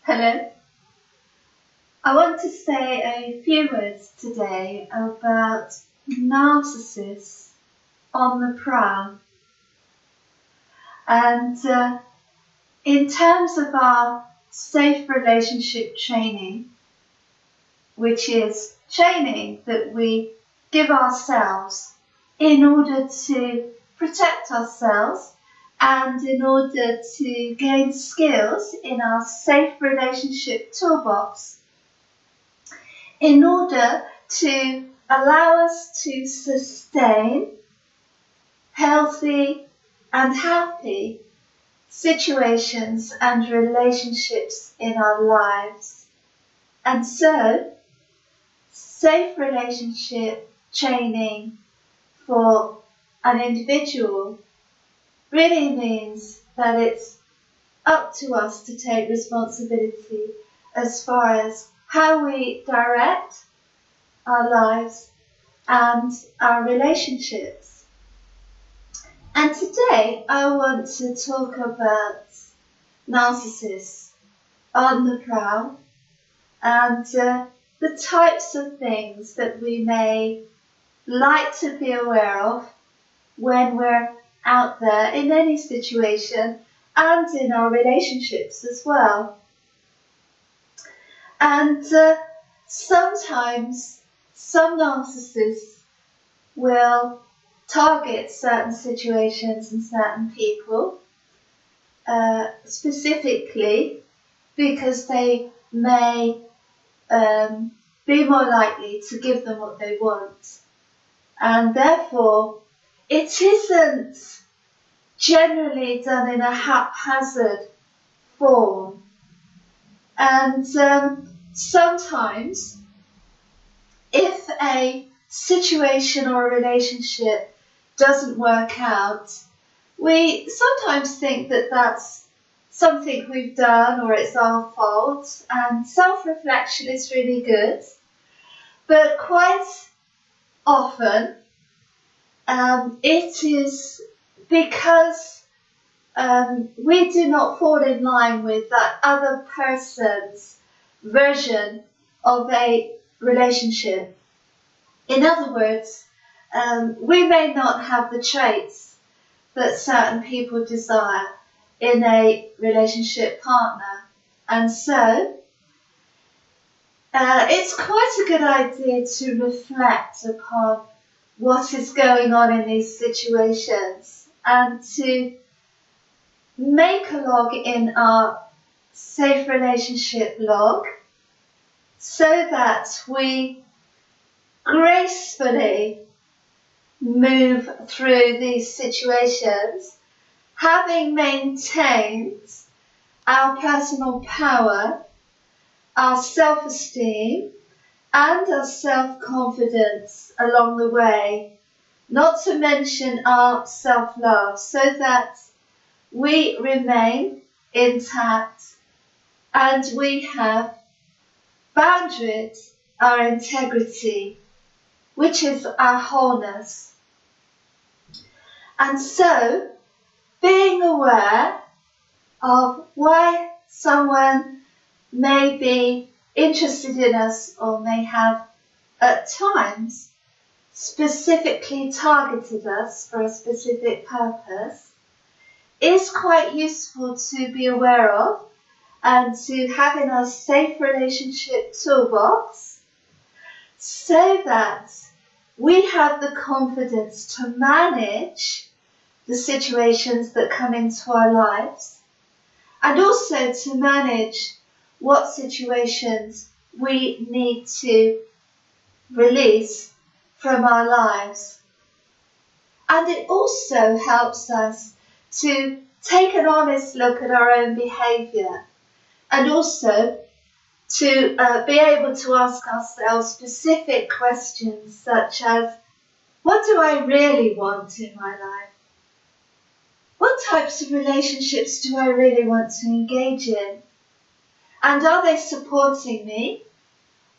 Hello. I want to say a few words today about narcissists on the prowl. And in terms of our safe relationship training, which is training that we give ourselves in order to protect ourselves and in order to gain skills in our safe relationship toolbox, in order to allow us to sustain healthy and happy situations and relationships in our lives. And so, safe relationship training for an individual really means that it's up to us to take responsibility as far as how we direct our lives and our relationships. And today I want to talk about narcissists on the prowl and the types of things that we may like to be aware of when we're out there in any situation and in our relationships as well. And sometimes some narcissists will target certain situations and certain people specifically because they may be more likely to give them what they want. And therefore, it isn't generally done in a haphazard form. And sometimes, if a situation or a relationship doesn't work out, we sometimes think that that's something we've done or it's our fault, and self-reflection is really good. But quite often, it is because we do not fall in line with that other person's version of a relationship. In other words, we may not have the traits that certain people desire in a relationship partner. And so, it's quite a good idea to reflect upon what is going on in these situations and to make a log in our safe relationship log so that we gracefully move through these situations, having maintained our personal power, our self-esteem, and our self-confidence along the way, not to mention our self-love, so that we remain intact and we have boundaries, our integrity, which is our wholeness. And so, being aware of why someone may be interested in us or may have at times specifically targeted us for a specific purpose is quite useful to be aware of and to have in our safe relationship toolbox so that we have the confidence to manage the situations that come into our lives and also to manage what situations we need to release from our lives. And it also helps us to take an honest look at our own behaviour and also to be able to ask ourselves specific questions such as, what do I really want in my life? What types of relationships do I really want to engage in? And are they supporting me,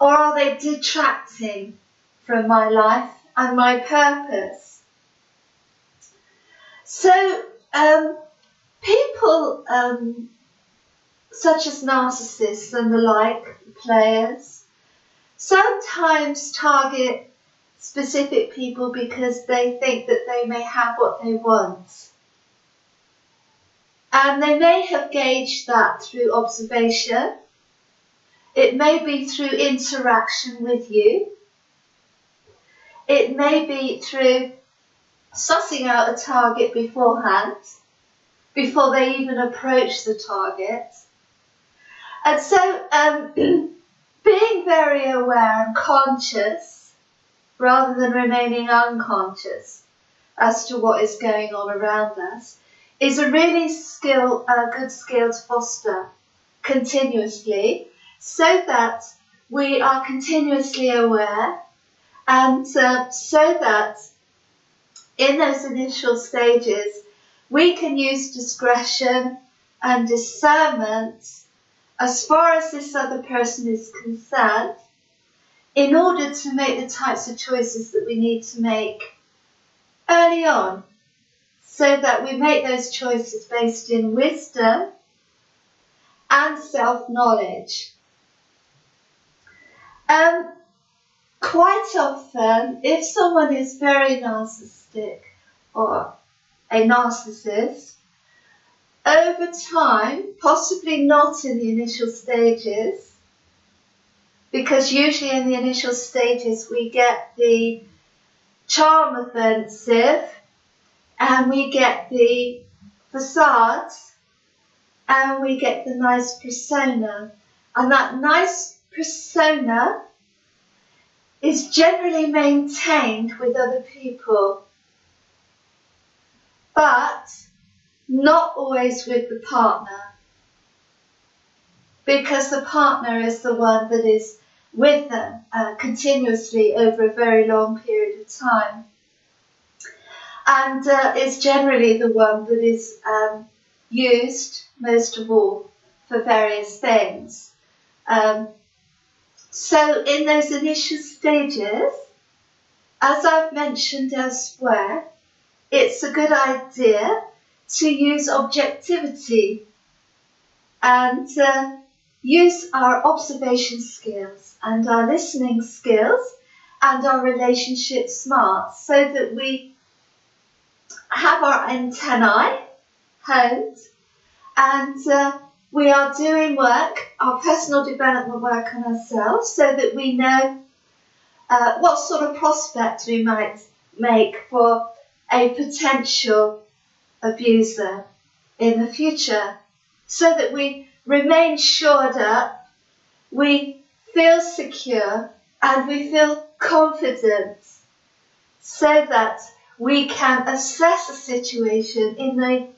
or are they detracting from my life and my purpose? So people such as narcissists and the like, players, sometimes target specific people because they think that they may have what they want. And they may have gauged that through observation. It may be through interaction with you. It may be through sussing out a target beforehand, before they even approach the target. And so being very aware and conscious, rather than remaining unconscious as to what is going on around us, is a really good skill to foster continuously, so that we are continuously aware, and so that in those initial stages we can use discretion and discernment as far as this other person is concerned, in order to make the types of choices that we need to make early on, so that we make those choices based in wisdom and self-knowledge. Quite often, if someone is very narcissistic or a narcissist, over time, possibly not in the initial stages, because usually in the initial stages we get the charm offensive and we get the facade and we get the nice persona. And that nice persona is generally maintained with other people, but not always with the partner, because the partner is the one that is with them continuously over a very long period of time, and is generally the one that is used most of all for various things. So in those initial stages, as I've mentioned elsewhere, it's a good idea to use objectivity and use our observation skills and our listening skills and our relationship smarts, so that we have our antennae honed and we are doing work, our personal development work on ourselves, so that we know what sort of prospect we might make for a potential abuser in the future, so that we remain shored up, we feel secure, and we feel confident, so that we can assess a situation in the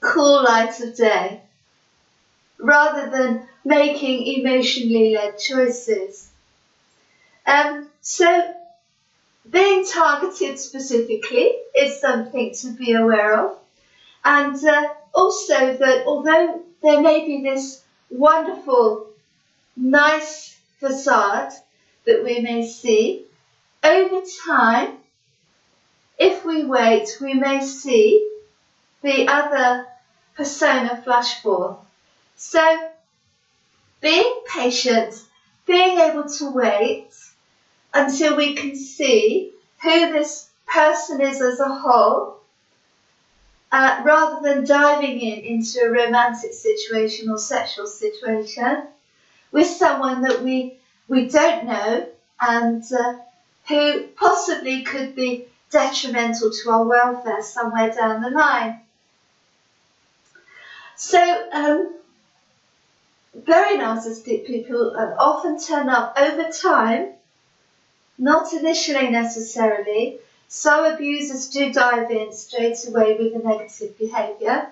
cool light of day, rather than making emotionally led choices. So being targeted specifically is something to be aware of, and also that although there may be this wonderful, nice facade that we may see, over time, if we wait, we may see the other persona flash forth. So being patient, being able to wait until we can see who this person is as a whole, rather than diving into a romantic situation or sexual situation with someone that we don't know and who possibly could be detrimental to our welfare somewhere down the line. So very narcissistic people often turn up over time, not initially necessarily. Some abusers do dive in straight away with the negative behaviour,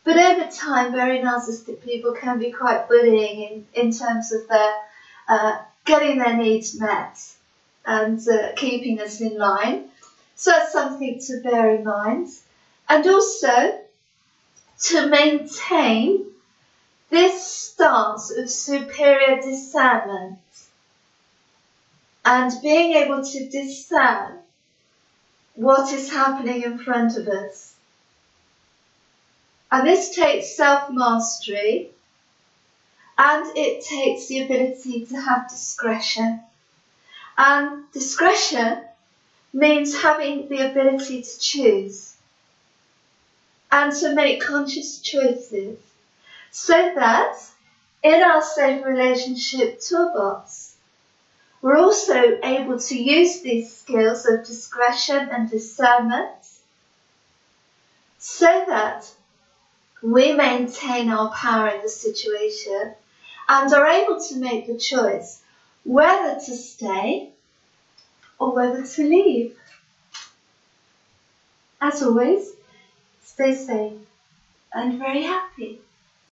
but over time very narcissistic people can be quite bullying in terms of their getting their needs met and keeping us in line. So that's something to bear in mind. And also to maintain this stance of superior discernment and being able to discern what is happening in front of us. And this takes self-mastery and it takes the ability to have discretion. And discretion means having the ability to choose and to make conscious choices, so that in our safe relationship toolbox, we're also able to use these skills of discretion and discernment so that we maintain our power in the situation and are able to make the choice whether to stay or whether to leave. As always, stay safe and very happy.